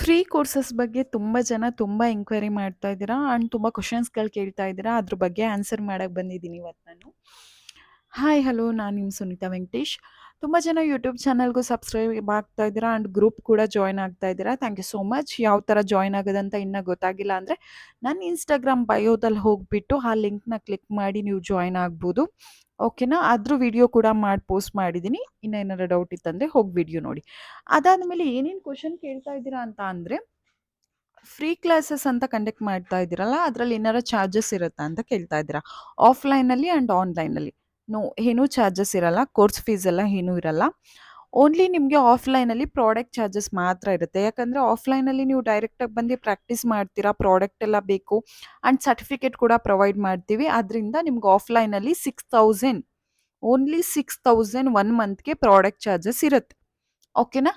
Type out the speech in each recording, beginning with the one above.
Free courses ಬಗ್ಗೆ ತುಂಬ ಜನ ತುಂಬ ಎಂಕ್ವೈರಿ ಮಾಡ್ತಾ ಇದ್ದೀರಾ ಆ್ಯಂಡ್ ತುಂಬ ಕ್ವಶನ್ಸ್ಗಳು ಕೇಳ್ತಾ ಇದ್ದೀರಾ. ಅದ್ರ ಬಗ್ಗೆ ಆನ್ಸರ್ ಮಾಡಕ್ಕೆ ಬಂದಿದ್ದೀನಿ ಇವತ್ತು ನಾನು. ಹಾಯ್ ಹಲೋ, ನಾನು ನಿಮ್ಮ ಸುನೀತಾ ವೆಂಕಟೇಶ್. ತುಂಬ ಜನ ಯೂಟ್ಯೂಬ್ ಚಾನಲ್ಗೂ ಸಬ್ಸ್ಕ್ರೈಬ್ ಆಗ್ತಾ ಇದ್ದೀರಾ ಆ್ಯಂಡ್ ಗ್ರೂಪ್ ಕೂಡ ಜಾಯ್ನ್ ಆಗ್ತಾ ಇದ್ದೀರಾ. Thank you so much. ಯಾವ ಥರ ಜಾಯ್ನ್ ಆಗೋದಂತ ಇನ್ನೂ ಗೊತ್ತಾಗಿಲ್ಲ ಅಂದರೆ ನನ್ನ ಇನ್ಸ್ಟಾಗ್ರಾಮ್ ಬಯೋದಲ್ಲಿ ಹೋಗಿಬಿಟ್ಟು ಆ ಲಿಂಕ್ನ ಕ್ಲಿಕ್ ಮಾಡಿ ನೀವು ಜಾಯ್ನ್ ಆಗ್ಬೋದು. ಓಕೆನಾ? ಅದ್ರ ವಿಡಿಯೋ ಕೂಡ ಮಾಡಿ ಪೋಸ್ಟ್ ಮಾಡಿದ್ದೀನಿ. ಇನ್ನೂ ಏನಾರು ಡೌಟ್ ಇತ್ತಂದರೆ ಹೋಗಿ ವಿಡಿಯೋ ನೋಡಿ. ಅದಾದಮೇಲೆ ಏನೇನು ಕ್ವಶನ್ ಕೇಳ್ತಾ ಇದ್ದೀರಾ ಅಂತ ಅಂದರೆ, ಫ್ರೀ ಕ್ಲಾಸಸ್ ಅಂತ ಕಂಡಕ್ಟ್ ಮಾಡ್ತಾ ಇದ್ದೀರಲ್ಲ, ಅದರಲ್ಲಿ ಏನಾರ ಚಾರ್ಜಸ್ ಇರುತ್ತಾ ಅಂತ ಕೇಳ್ತಾ ಇದ್ದೀರಾ. ಆಫ್ಲೈನಲ್ಲಿ ಆ್ಯಂಡ್ ಆನ್ಲೈನಲ್ಲಿ ನೋ, ಏನೂ ಚಾರ್ಜಸ್ ಇರಲ್ಲ. ಕೋರ್ಸ್ ಫೀಸ್ ಎಲ್ಲ ಏನೂ ಇರಲ್ಲ. ಓನ್ಲಿ ನಿಮಗೆ ಆಫ್ಲೈನಲ್ಲಿ ಪ್ರಾಡಕ್ಟ್ ಚಾರ್ಜಸ್ ಮಾತ್ರ ಇರುತ್ತೆ. ಯಾಕಂದರೆ ಆಫ್ಲೈನಲ್ಲಿ ನೀವು ಡೈರೆಕ್ಟಾಗಿ ಬಂದು ಪ್ರಾಕ್ಟೀಸ್ ಮಾಡ್ತೀರಾ, ಪ್ರಾಡಕ್ಟ್ ಎಲ್ಲ ಬೇಕು ಆ್ಯಂಡ್ ಸರ್ಟಿಫಿಕೇಟ್ ಕೂಡ ಪ್ರೊವೈಡ್ ಮಾಡ್ತೀವಿ. ಅದರಿಂದ ನಿಮ್ಗೆ ಆಫ್ಲೈನಲ್ಲಿ 6000, ಓನ್ಲಿ 6000 1 ಮಂತ್ಗೆ ಪ್ರಾಡಕ್ಟ್ ಚಾರ್ಜಸ್ ಇರುತ್ತೆ. ಓಕೆನಾ?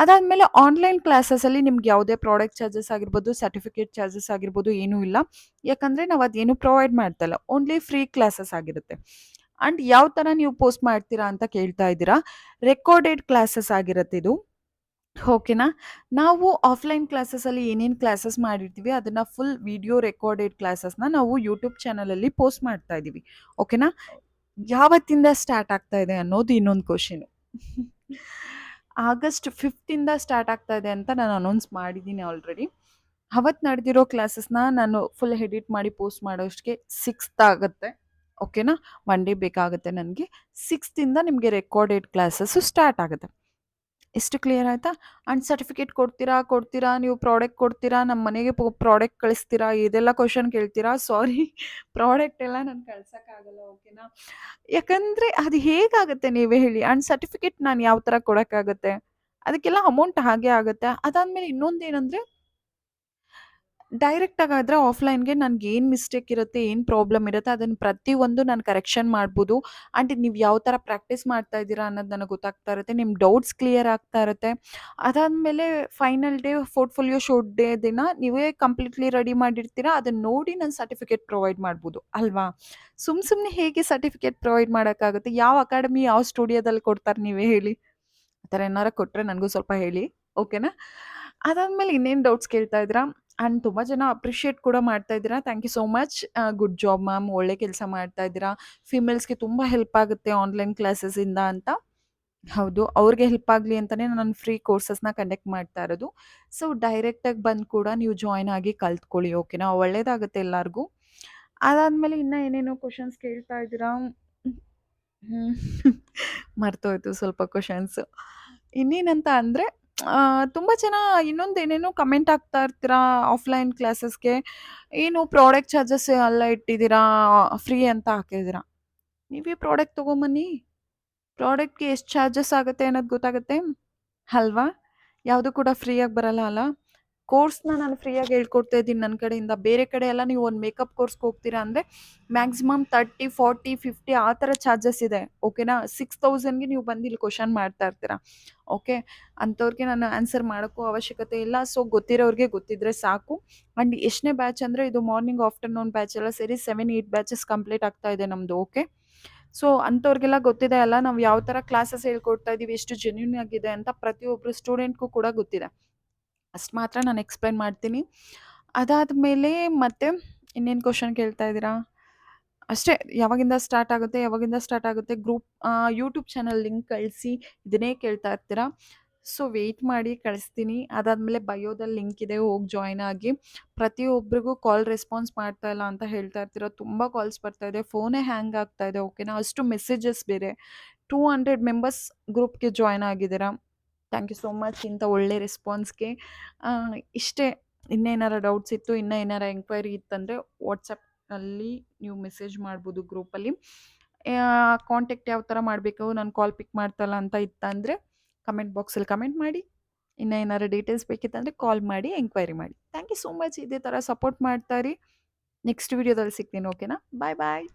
ಅದಾದಮೇಲೆ ಆನ್ಲೈನ್ ಕ್ಲಾಸಸಲ್ಲಿ ನಿಮ್ಗೆ ಯಾವುದೇ ಪ್ರಾಡಕ್ಟ್ ಚಾರ್ಜಸ್ ಆಗಿರ್ಬೋದು, ಸರ್ಟಿಫಿಕೇಟ್ ಚಾರ್ಜಸ್ ಆಗಿರ್ಬೋದು ಏನೂ ಇಲ್ಲ. ಯಾಕಂದರೆ ನಾವು ಅದೇನು ಪ್ರೊವೈಡ್ ಮಾಡ್ತಾ ಇಲ್ಲ. ಓನ್ಲಿ ಫ್ರೀ ಕ್ಲಾಸಸ್ ಆಗಿರುತ್ತೆ. ಆ್ಯಂಡ್ ಯಾವ ಥರ ನೀವು ಪೋಸ್ಟ್ ಮಾಡ್ತೀರಾ ಅಂತ ಕೇಳ್ತಾ ಇದ್ದೀರಾ. ರೆಕಾರ್ಡೆಡ್ ಕ್ಲಾಸಸ್ ಆಗಿರುತ್ತೆ ಇದು. ಓಕೆನಾ? ನಾವು ಆಫ್ಲೈನ್ ಕ್ಲಾಸಸಲ್ಲಿ ಏನೇನು ಕ್ಲಾಸಸ್ ಮಾಡಿರ್ತೀವಿ ಅದನ್ನು ಫುಲ್ ವಿಡಿಯೋ ರೆಕಾರ್ಡೆಡ್ ಕ್ಲಾಸಸ್ನ ನಾವು ಯೂಟ್ಯೂಬ್ ಚಾನಲಲ್ಲಿ ಪೋಸ್ಟ್ ಮಾಡ್ತಾ ಇದ್ದೀವಿ. ಓಕೆನಾ? ಯಾವತ್ತಿಂದ ಸ್ಟಾರ್ಟ್ ಆಗ್ತಾ ಇದೆ ಅನ್ನೋದು ಇನ್ನೊಂದು ಕ್ವಶನು. ಆಗಸ್ಟ್ 5 ಸ್ಟಾರ್ಟ್ ಆಗ್ತಾ ಇದೆ ಅಂತ ನಾನು ಅನೌನ್ಸ್ ಮಾಡಿದ್ದೀನಿ ಆಲ್ರೆಡಿ. ಅವತ್ತು ನಡೆದಿರೋ ಕ್ಲಾಸಸ್ನ ನಾನು ಫುಲ್ ಎಡಿಟ್ ಮಾಡಿ ಪೋಸ್ಟ್ ಮಾಡೋಷ್ಟಕ್ಕೆ 6th ಆಗುತ್ತೆ. ಓಕೆನಾ? 1 ಡೇ ಬೇಕಾಗುತ್ತೆ ನನಗೆ. 6th ನಿಮಗೆ ರೆಕಾರ್ಡೆಡ್ ಕ್ಲಾಸಸ್ಸು ಸ್ಟಾರ್ಟ್ ಆಗುತ್ತೆ. ಎಷ್ಟು ಕ್ಲಿಯರ್ ಆಯಿತಾ? ಆ್ಯಂಡ್ ಸರ್ಟಿಫಿಕೇಟ್ ಕೊಡ್ತೀರಾ, ನೀವು ಪ್ರಾಡಕ್ಟ್ ಕೊಡ್ತೀರಾ, ನಮ್ಮ ಮನೆಗೆ ಪ್ರಾಡಕ್ಟ್ ಕಳಿಸ್ತೀರಾ, ಇದೆಲ್ಲ ಕ್ವಶನ್ ಕೇಳ್ತೀರಾ. ಸಾರಿ, ಪ್ರಾಡಕ್ಟ್ ಎಲ್ಲ ನಾನು ಕಳ್ಸೋಕ್ಕಾಗಲ್ಲ. ಓಕೆನಾ? ಯಾಕಂದರೆ ಅದು ಹೇಗಾಗುತ್ತೆ ನೀವೇ ಹೇಳಿ. ಆ್ಯಂಡ್ ಸರ್ಟಿಫಿಕೇಟ್ ನಾನು ಯಾವ ಥರ ಕೊಡೋಕ್ಕಾಗುತ್ತೆ? ಅದಕ್ಕೆಲ್ಲ ಅಮೌಂಟ್ ಹಾಗೇ ಆಗುತ್ತೆ. ಅದಾದಮೇಲೆ ಇನ್ನೊಂದೇನೆಂದರೆ, ಡೈರೆಕ್ಟಾಗಿ ಆದರೆ ಆಫ್ಲೈನ್ಗೆ ನನಗೇನು ಮಿಸ್ಟೇಕ್ ಇರುತ್ತೆ, ಏನು ಪ್ರಾಬ್ಲಮ್ ಇರುತ್ತೆ ಅದನ್ನು ಪ್ರತಿಯೊಂದು ನಾನು ಕರೆಕ್ಷನ್ ಮಾಡ್ಬೋದು. ಆ್ಯಂಡ್ ನೀವು ಯಾವ ಥರ ಪ್ರಾಕ್ಟೀಸ್ ಮಾಡ್ತಾ ಇದ್ದೀರಾ ಅನ್ನೋದು ನನಗೆ ಗೊತ್ತಾಗ್ತಾ ಇರುತ್ತೆ. ನಿಮ್ಮ ಡೌಟ್ಸ್ ಕ್ಲಿಯರ್ ಆಗ್ತಾ ಇರುತ್ತೆ. ಅದಾದಮೇಲೆ final day portfolio show day ದಿನ ನೀವೇ ಕಂಪ್ಲೀಟ್ಲಿ ರೆಡಿ ಮಾಡಿರ್ತೀರಾ. ಅದನ್ನು ನೋಡಿ ನಾನು ಸರ್ಟಿಫಿಕೇಟ್ ಪ್ರೊವೈಡ್ ಮಾಡ್ಬೋದು ಅಲ್ವಾ? ಸುಮ್ಮನೆ ಹೇಗೆ ಸರ್ಟಿಫಿಕೇಟ್ ಪ್ರೊವೈಡ್ ಮಾಡೋಕ್ಕಾಗುತ್ತೆ? ಯಾವ ಅಕಾಡೆಮಿ, ಯಾವ ಸ್ಟುಡಿಯೋದಲ್ಲಿ ಕೊಡ್ತಾರೆ ನೀವೇ ಹೇಳಿ? ಆ ಥರ ಏನಾರ ಕೊಟ್ಟರೆ ನನಗೂ ಸ್ವಲ್ಪ ಹೇಳಿ. ಓಕೆನಾ? ಅದಾದಮೇಲೆ ಇನ್ನೇನು ಡೌಟ್ಸ್ ಕೇಳ್ತಾ ಇದ್ದೀರಾ. ಆ್ಯಂಡ್ ತುಂಬ ಜನ ಅಪ್ರಿಷಿಯೇಟ್ ಕೂಡ ಮಾಡ್ತಾ ಇದ್ದೀರಾ. Thank you so much. Good job ma'am, ಒಳ್ಳೆ ಕೆಲಸ ಮಾಡ್ತಾ ಇದ್ದೀರಾ. ಫಿಮೇಲ್ಸ್‌ಗೆ ತುಂಬ ಹೆಲ್ಪ್ ಆಗುತ್ತೆ ಆನ್ಲೈನ್ ಕ್ಲಾಸಸ್ಸಿಂದ ಅಂತ. ಹೌದು, ಅವ್ರಿಗೆ ಹೆಲ್ಪ್ ಆಗಲಿ ಅಂತಲೇ ನಾನು ಫ್ರೀ ಕೋರ್ಸಸ್ನ ಕಂಡಕ್ಟ್ ಮಾಡ್ತಾ ಇರೋದು. ಸೊ ಡೈರೆಕ್ಟಾಗಿ ಬಂದು ಕೂಡ ನೀವು ಜಾಯ್ನ್ ಆಗಿ ಕಲ್ತ್ಕೊಳ್ಳಿ. ಓಕೆನಾ? ಒಳ್ಳೆಯದಾಗುತ್ತೆ ಎಲ್ಲರಿಗೂ. ಅದಾದಮೇಲೆ ಇನ್ನೂ ಏನೇನೋ ಕ್ವಶನ್ಸ್ ಕೇಳ್ತಾ ಇದ್ದೀರಾ. ಹ್ಮ್. ಮರ್ತೋಯ್ತು ಸ್ವಲ್ಪ ಕ್ವಶನ್ಸು. ಇನ್ನೇನಂತ ಅಂದರೆ, ತುಂಬ ಜನ ಇನ್ನೊಂದೇನೇನೋ ಕಮೆಂಟ್ ಹಾಕ್ತಾ ಇರ್ತೀರಾ ಆಫ್ಲೈನ್ ಕ್ಲಾಸಸ್‌ಗೆ. ಏನು ಪ್ರಾಡಕ್ಟ್ ಚಾರ್ಜಸ್ ಎಲ್ಲ ಇಟ್ಟಿದ್ದೀರಾ, ಫ್ರೀ ಅಂತ ಹಾಕಿದ್ದೀರಾ. ನೀವೇ ಪ್ರಾಡಕ್ಟ್ ತೊಗೊಂಬನ್ನಿ. ಪ್ರಾಡಕ್ಟ್‌ಗೆ ಎಷ್ಟು ಚಾರ್ಜಸ್ ಆಗುತ್ತೆ ಅನ್ನೋದು ಗೊತ್ತಾಗುತ್ತೆ ಅಲ್ವಾ? ಯಾವುದು ಕೂಡ ಫ್ರೀಯಾಗಿ ಬರಲ್ಲ ಅಲ್ಲ? ಕೋರ್ಸ್‌ನ ನಾನು ಫ್ರೀಯಾಗಿ ಹೇಳ್ಕೊಡ್ತಾ ಇದ್ದೀನಿ ನನ್ನ ಕಡೆಯಿಂದ. ಬೇರೆ ಕಡೆ ಎಲ್ಲ ನೀವು ಒಂದು ಮೇಕಪ್ ಕೋರ್ಸ್‌ಗೆ ಹೋಗ್ತೀರಾ ಅಂದರೆ ಮ್ಯಾಕ್ಸಿಮಮ್ 30, 40, 50 ಆ ಥರ ಚಾರ್ಜಸ್ ಇದೆ. ಓಕೆನಾ? 6000ಗೆ ನೀವು ಬಂದು ಇಲ್ಲಿ ಕ್ವಶನ್ ಮಾಡ್ತಾ ಇರ್ತೀರಾ. ಓಕೆ? ಅಂಥವ್ರಿಗೆ ನಾನು ಆನ್ಸರ್ ಮಾಡೋಕ್ಕೂ ಅವಶ್ಯಕತೆ ಇಲ್ಲ. ಸೊ ಗೊತ್ತಿರೋರಿಗೆ ಗೊತ್ತಿದ್ರೆ ಸಾಕು. ಆ್ಯಂಡ್ ಎಷ್ಟನೇ ಬ್ಯಾಚ್ ಅಂದರೆ ಇದು ಮಾರ್ನಿಂಗ್, ಆಫ್ಟರ್‌ನೂನ್ ಬ್ಯಾಚ್ ಎಲ್ಲ ಸೇರಿ 7, 8 ಬ್ಯಾಚಸ್ ಕಂಪ್ಲೀಟ್ ಆಗ್ತಾ ಇದೆ ನಮ್ಮದು. ಓಕೆ? ಸೊ ಅಂಥವ್ರಿಗೆಲ್ಲ ಗೊತ್ತಿದೆ ಅಲ್ಲ, ನಾವು ಯಾವ ಥರ ಕ್ಲಾಸಸ್ ಹೇಳ್ಕೊಡ್ತಾ ಇದ್ದೀವಿ, ಎಷ್ಟು ಜೆನ್ಯೂನ್ ಆಗಿದೆ ಅಂತ ಪ್ರತಿಯೊಬ್ಬರು ಸ್ಟೂಡೆಂಟ್‌ಗೂ ಕೂಡ ಗೊತ್ತಿದೆ. ಅಷ್ಟು ಮಾತ್ರ ನಾನು ಎಕ್ಸ್‌ಪ್ಲೇನ್ ಮಾಡ್ತೀನಿ. ಅದಾದಮೇಲೆ ಮತ್ತೆ ಇನ್ನೇನು ಕ್ವಶನ್ ಕೇಳ್ತಾ ಇದ್ದೀರಾ? ಅಷ್ಟೇ. ಯಾವಾಗಿಂದ ಸ್ಟಾರ್ಟ್ ಆಗುತ್ತೆ ಗ್ರೂಪ್, ಯೂಟ್ಯೂಬ್ ಚಾನಲ್ ಲಿಂಕ್ ಕಳಿಸಿ ಇದನ್ನೇ ಕೇಳ್ತಾ ಇರ್ತೀರಾ. ಸೊ ವೆಯ್ಟ್ ಮಾಡಿ, ಕಳಿಸ್ತೀನಿ. ಅದಾದಮೇಲೆ ಬಯೋದಲ್ಲಿ ಲಿಂಕ್ ಇದೆ, ಹೋಗಿ ಜಾಯ್ನ್ ಆಗಿ. ಪ್ರತಿಯೊಬ್ಬರಿಗೂ ಕಾಲ್ ರೆಸ್ಪಾನ್ಸ್ ಮಾಡ್ತಾ ಇಲ್ಲ ಅಂತ ಹೇಳ್ತಾ ಇರ್ತೀರಾ. ತುಂಬ ಕಾಲ್ಸ್ ಬರ್ತಾ ಇದೆ, ಫೋನೇ ಹ್ಯಾಂಗ್ ಆಗ್ತಾ ಇದೆ. ಓಕೆನಾ? ಅಷ್ಟು ಮೆಸೇಜಸ್ ಬೇರೆ. 200 ಮೆಂಬರ್ಸ್ ಗ್ರೂಪ್‌ಗೆ ಜಾಯ್ನ್ ಆಗಿದ್ದೀರಾ. ಥ್ಯಾಂಕ್ ಯು ಸೋ ಮಚ್ ಇಂಥ ಒಳ್ಳೆ ರೆಸ್ಪಾನ್ಸ್‌ಗೆ. ಇಷ್ಟೇ. ಇನ್ನೇನಾರ ಡೌಟ್ಸ್ ಇತ್ತು, ಇನ್ನೂ ಏನಾರ ಎಂಕ್ವೈರಿ ಇತ್ತಂದರೆ ವಾಟ್ಸಪ್ಪಲ್ಲಿ ನೀವು ಮೆಸೇಜ್ ಮಾಡ್ಬೋದು ಗ್ರೂಪಲ್ಲಿ. ಕಾಂಟ್ಯಾಕ್ಟ್ ಯಾವ ಥರ ಮಾಡಬೇಕು, ನಾನು ಕಾಲ್ ಪಿಕ್ ಮಾಡ್ತಾ ಇಲ್ಲ ಅಂತ ಇತ್ತಂದರೆ ಕಮೆಂಟ್ ಬಾಕ್ಸಲ್ಲಿ ಕಮೆಂಟ್ ಮಾಡಿ. ಇನ್ನೂ ಏನಾರ ಡೀಟೇಲ್ಸ್ ಬೇಕಿತ್ತಂದರೆ ಕಾಲ್ ಮಾಡಿ, ಎಂಕ್ವೈರಿ ಮಾಡಿ. Thank you so much. ಇದೇ ಥರ ಸಪೋರ್ಟ್ ಮಾಡ್ತಾ ಇರಿ. ನೆಕ್ಸ್ಟ್ ವಿಡಿಯೋದಲ್ಲಿ ಸಿಗ್ತೀನಿ. ಓಕೆನಾ? ಬಾಯ್ ಬಾಯ್.